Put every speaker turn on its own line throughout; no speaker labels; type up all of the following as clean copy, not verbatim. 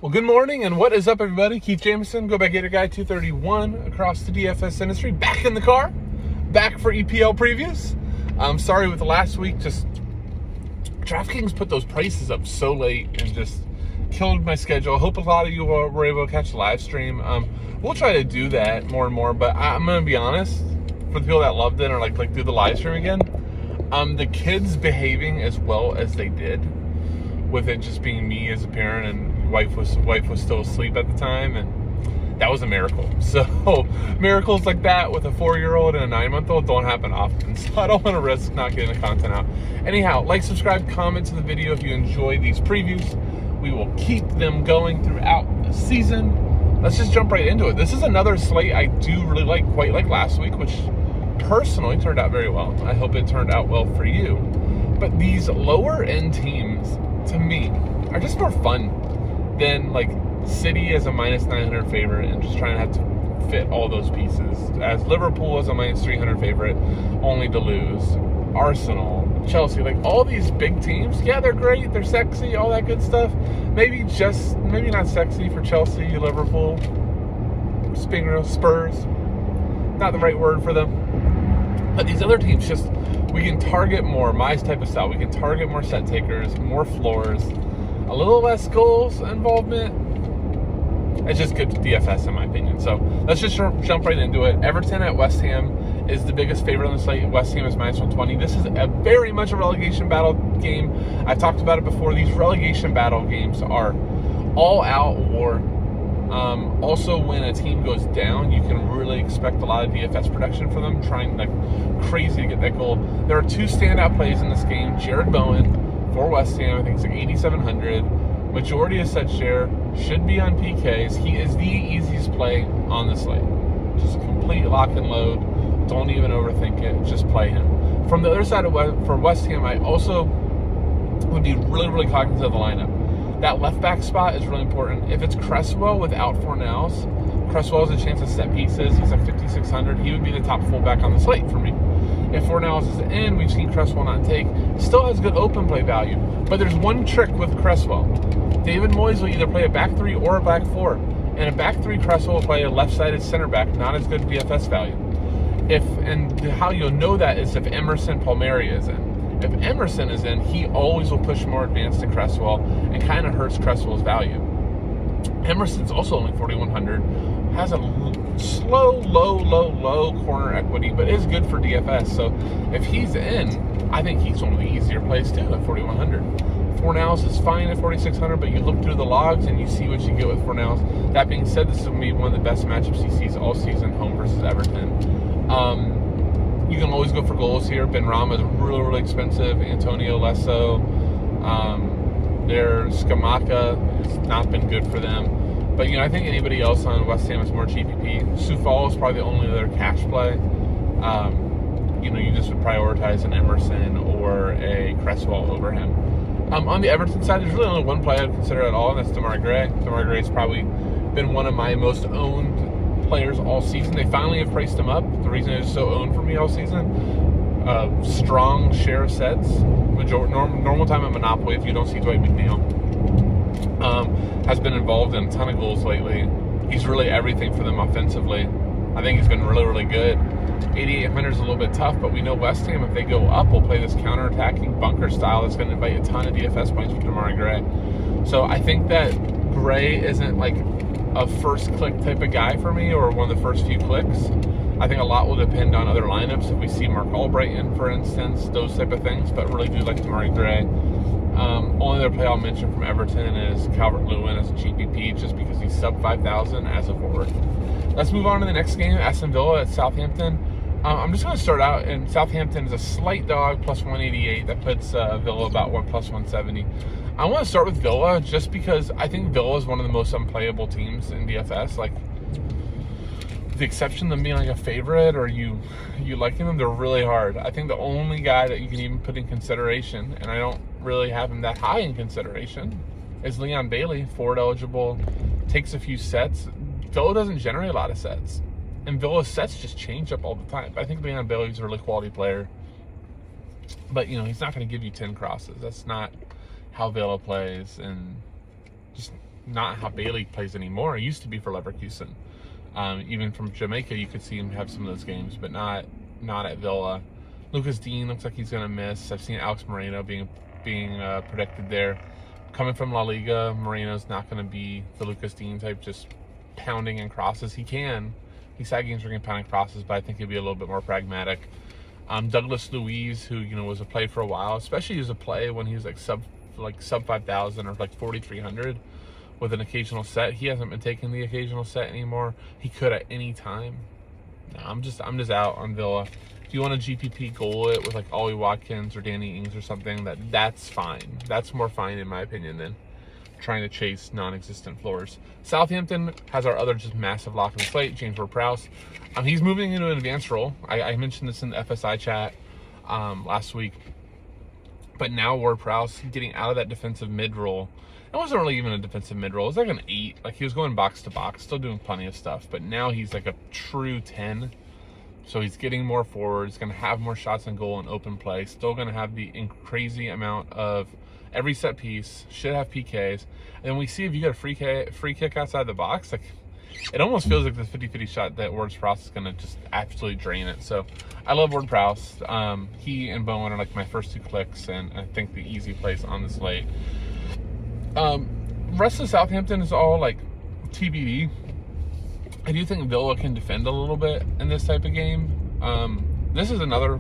Well, good morning, and what is up, everybody? Keith Jameson, Go Back Gator Guy 231 across the DFS industry. Back in the car, back for EPL previews. I'm sorry with the last week, just DraftKings put those prices up so late and just killed my schedule. I hope a lot of you were able to catch the live stream. We'll try to do that more and more, but I'm going to be honest, for the people that loved it or like do the live stream again, the kids behaving as well as they did, with it just being me as a parent, and wife was still asleep at the time, and that was a miracle. So miracles like that with a 4-year-old and a 9-month-old don't happen often, so I don't want to risk not getting the content out. Anyhow, like, subscribe, comment to the video if you enjoy these previews. We will keep them going throughout the season. Let's just jump right into it. This is another slate I do really like, quite like last week, which personally turned out very well. I hope it turned out well for you. But these lower end teams, to me, are just more fun than like City as a -900 favorite and just trying to have to fit all those pieces, as Liverpool as a -300 favorite only to lose, Arsenal, Chelsea, like all these big teams. Yeah, they're great, they're sexy, all that good stuff. Maybe not sexy for Chelsea, Liverpool, Spurs, not the right word for them. But these other teams, just, we can target more my type of style. We can target more set takers, more floors, a little less goals involvement. It's just good DFS in my opinion. So let's just jump right into it. Everton at West Ham is the biggest favorite on the slate. West Ham is -120. This is a very much a relegation battle game. I've talked about it before. These relegation battle games are all out war. Also, when a team goes down, you can really expect a lot of DFS production for them, trying like crazy to get that goal. There are two standout plays in this game. Jared Bowen for West Ham, I think it's like 8,700. Majority of set share, should be on PKs. He is the easiest play on the slate. Just a complete lock and load. Don't even overthink it. Just play him. From the other side for West Ham, I also would be really cognizant of the lineup. That left back spot is really important. If it's Cresswell without Fornals, Cresswell has a chance of set pieces. He's like 5,600. He would be the top fullback on the slate for me. If Fornals is in, we've seen Cresswell not take. Still has good open play value. But there's one trick with Cresswell. David Moyes will either play a back three or a back four. And a back three, Cresswell will play a left-sided center back, not as good DFS value. And how you'll know that is if Emerson Palmieri is in. If Emerson is in, he always will push more advanced to Cresswell and kind of hurts Cresswell's value. Emerson's also only 4,100, has a slow, low corner equity, but is good for DFS. So if he's in, I think he's one of the easier plays too at 4,100. Fornals is fine at 4,600, but you look through the logs and you see what you get with Fornals. That being said, this is going to be one of the best matchups he sees all season, home versus Everton. You can always go for goals here. Benrahma is really expensive. Antonio less so. Their Scamacca has not been good for them. But, I think anybody else on West Ham is more GPP. Soufal is probably the only other cash play. You just would prioritize an Emerson or a Cresswell over him. On the Everton side, there's really only one play I'd consider at all, and that's Demarai Gray. Demarai Gray's probably been one of my most owned players all season. They finally have priced him up. The reason it was so owned for me all season, strong share of sets. Normal time at Monopoly, if you don't see Dwight McNeil, has been involved in a ton of goals lately. He's really everything for them offensively. I think he's been really good. 8,800 is a little bit tough, but we know West Ham, if they go up, will play this counter-attacking bunker style that's going to invite a ton of DFS points with Demarai Gray. So I think that Gray isn't like a first-click type of guy for me, or one of the first few clicks. I think a lot will depend on other lineups. If we see Mark Albright in, for instance, those type of things, but really do like Demarai Gray. Only other play I'll mention from Everton is Calvert-Lewin as a GPP, just because he's sub 5,000 as a forward. Let's move on to the next game, Aston Villa at Southampton. I'm just going to start out, and Southampton is a slight dog, +188. That puts Villa about +170. I want to start with Villa just because I think Villa is one of the most unplayable teams in DFS. Like, with the exception of them being like a favorite or you liking them, they're really hard. I think the only guy that you can even put in consideration, and I don't really have him that high in consideration, is Leon Bailey, forward eligible, takes a few sets. Villa doesn't generate a lot of sets, and Villa's sets just change up all the time. I think Leon Bailey's a really quality player, but he's not going to give you 10 crosses. That's not how Villa plays, and just not how Bailey plays anymore. It used to be for Leverkusen. Even from Jamaica, you could see him have some of those games, but not at Villa. Lucas Dean looks like he's going to miss. I've seen Alex Moreno being predicted there. Coming from La Liga, Moreno's not going to be the Lucas Dean type, just pounding in crosses. He's had games where he can pound in crosses, but I think he'll be a little bit more pragmatic. Douglas Luiz, who was a play for a while, especially as a play when he was like sub 5,000 or like 4,300 with an occasional set. He hasn't been taking the occasional set anymore. He could at any time. No, I'm just out on Villa. If you want to GPP goal it with like Ollie Watkins or Danny Ings or something, that's fine. That's more fine in my opinion than trying to chase non-existent floors. Southampton has our other just massive lock in the slate, James Ward-Prowse. He's moving into an advanced role. I mentioned this in the FSI chat last week. But now Ward-Prowse getting out of that defensive mid role. It wasn't really even a defensive mid role. It was like an 8. Like he was going box to box, still doing plenty of stuff. But now he's like a true 10. So he's getting more forward. He's going to have more shots on goal and open play. Still going to have the crazy amount of every set piece. Should have PKs. And then we see if you get a free kick outside the box, like it almost feels like the 50-50 shot that Ward-Prowse is going to just absolutely drain it. So I love Ward-Prowse. He and Bowen are like my first 2 clicks, and I think the easy place on the slate. Rest of Southampton is all like TBD. I do think Villa can defend a little bit in this type of game. This is another,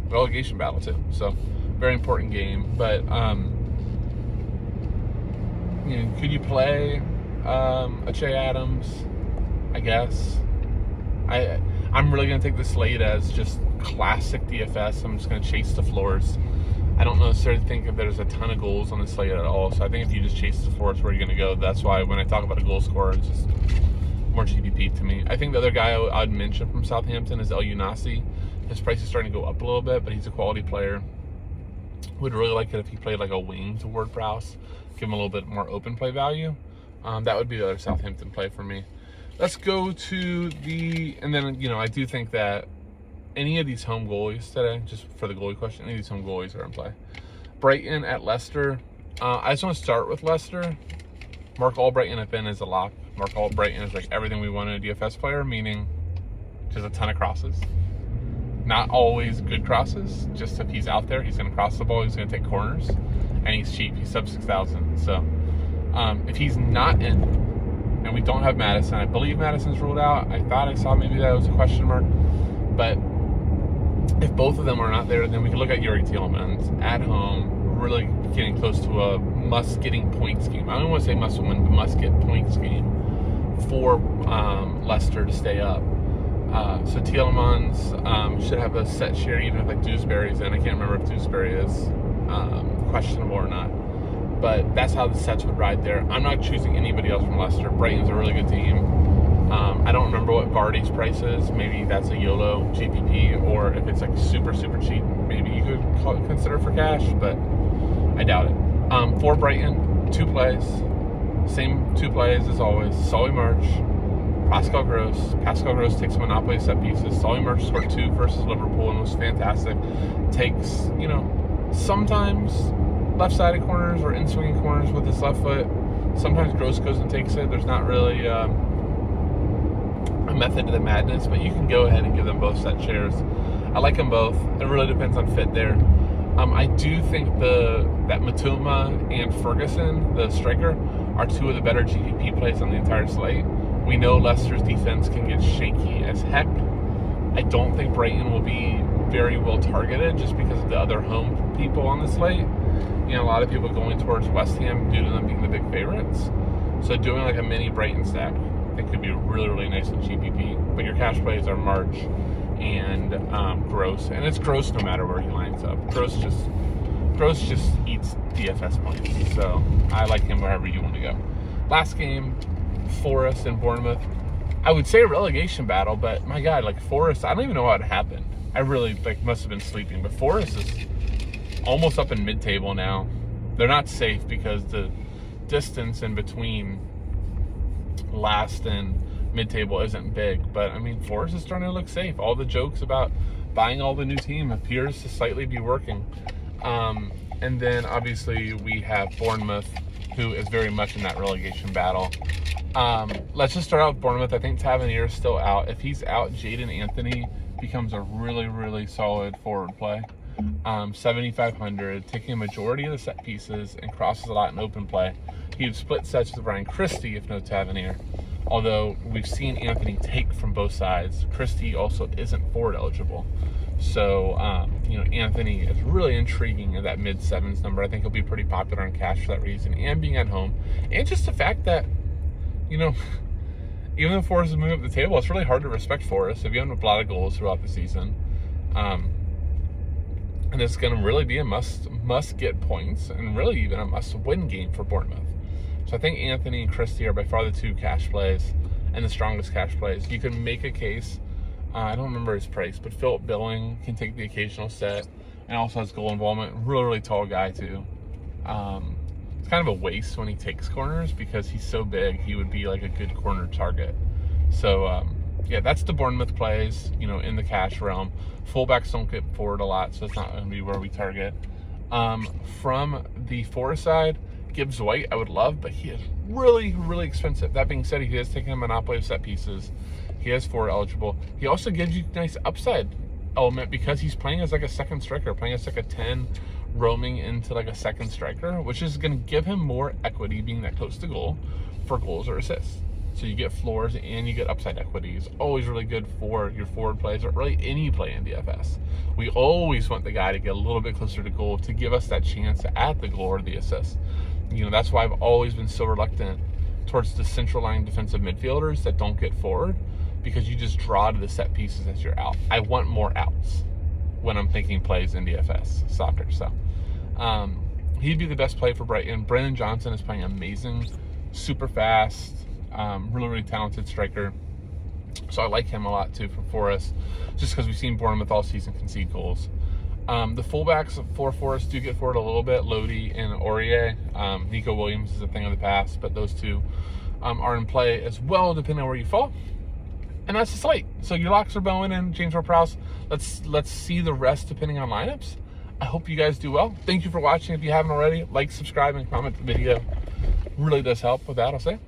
relegation battle too. So very important game. But, could you play a Che Adams? I guess. I'm really going to take the slate as just classic DFS. I'm just going to chase the floors. I don't necessarily think that there's a ton of goals on the slate at all. So I think if you just chase the floors, where you're going to go. That's why when I talk about a goal scorer, it's just more GPP to me. I think the other guy I'd mention from Southampton is El Younasi. His price is starting to go up a little bit, but he's a quality player. Would really like it if he played like a wing to Ward-Prowse. Give him a little bit more open play value. That would be the other Southampton play for me. Let's go to and then, I do think that any of these home goalies today, just for the goalie question, any of these home goalies are in play. Brighton at Leicester. I just want to start with Leicester. Mark Albrighton at Ben is a lock. Mark Albrighton is like everything we want in a DFS player, meaning just a ton of crosses. Not always good crosses, just if he's out there, he's going to cross the ball, he's going to take corners, and he's cheap. He's sub 6,000. So if he's not in, and we don't have Madison, I believe Madison's ruled out. I thought I saw maybe that was a question mark. But if both of them are not there, then we can look at Yuri Tielemans at home, really getting close to a must-getting points game. I don't want to say must-win, but must-get points game for Leicester to stay up. So Tielemans should have a set share, even if like Dewsbury's in. I can't remember if Dewsbury is questionable or not. But that's how the sets would ride there. I'm not choosing anybody else from Leicester. Brighton's a really good team. I don't remember what Vardy's price is. Maybe that's a YOLO GPP, or if it's like super, super cheap, maybe you could consider for cash, but I doubt it. For Brighton, 2 plays. Same 2 plays as always. Solly March, Pascal Gross. Pascal Gross takes monopoly set pieces. Solly March scored 2 versus Liverpool and was fantastic. Takes, sometimes left-sided corners or in-swinging corners with his left foot. Sometimes Gross goes and takes it. There's not really a method to the madness, but you can go ahead and give them both set shares. I like them both. It really depends on fit there. I do think that Matuma and Ferguson, the striker, are 2 of the better GPP plays on the entire slate. We know Leicester's defense can get shaky as heck. I don't think Brighton will be very well targeted just because of the other home people on the slate. A lot of people going towards West Ham due to them being the big favorites. So doing like a mini Brighton stack, I think could be really, really nice in GPP. But your cash plays are March and Gross, and it's Gross no matter where he lines up. Gross just eats DFS points, so I like him wherever you want to go. Last game, Forest and Bournemouth. I would say a relegation battle, but my God, like Forest, I don't even know what happened. I really must have been sleeping, but Forest is almost up in mid-table now. They're not safe because the distance in between last and mid-table isn't big, but I mean Forest is starting to look safe. All the jokes about buying all the new team appears to slightly be working. And then obviously we have Bournemouth who is very much in that relegation battle. Let's just start out with Bournemouth. I think Tavernier is still out. If he's out, Jaden Anthony becomes a really, really solid forward play. 7,500, taking a majority of the set pieces and crosses a lot in open play. He would split sets with Ryan Christie if no Tavernier. Although we've seen Anthony take from both sides, Christie also isn't forward eligible. So, Anthony is really intriguing in that mid-sevens number. I think he'll be pretty popular in cash for that reason, and being at home. And just the fact that, even though Forest is moving up the table, it's really hard to respect Forest if you have a lot of goals throughout the season. And it's going to really be a must get points, and really even a must-win game for Bournemouth. So I think Anthony and Christie are by far the two cash plays and the strongest cash plays. You can make a case, I don't remember his price, but Philip Billing can take the occasional set and also has goal involvement. Really, really tall guy too. It's kind of a waste when he takes corners because he's so big, he would be like a good corner target. So, yeah, that's the Bournemouth plays, in the cash realm. Fullbacks don't get forward a lot, so it's not going to be where we target. From the Forest side, Gibbs White I would love, but he is really, really expensive. That being said, he is taking a monopoly of set pieces. He is forward eligible. He also gives you a nice upside element because he's playing as like a second striker, playing as like a 10, roaming into like a second striker, which is going to give him more equity being that close to goal for goals or assists. So you get floors and you get upside equity. It's always really good for your forward plays, or really any play in DFS. We always want the guy to get a little bit closer to goal to give us that chance at the goal or the assist. That's why I've always been so reluctant towards the central line defensive midfielders that don't get forward, because you just draw to the set pieces as you're out. I want more outs when I'm thinking plays in DFS soccer. So he'd be the best play for Brighton. Brennan Johnson is playing amazing, super fast, really, really talented striker. So I like him a lot too for Forest, just because we've seen Bournemouth all season concede goals. The fullbacks for Forest do get forward a little bit, Lodi and Aurier. Nico Williams is a thing of the past, but those two are in play as well, depending on where you fall. And that's the slate. So your locks are Bowen and James Ward-Prowse. Let's see the rest depending on lineups. I hope you guys do well. Thank you for watching. If you haven't already, like, subscribe, and comment the video. Really does help. With that, I'll say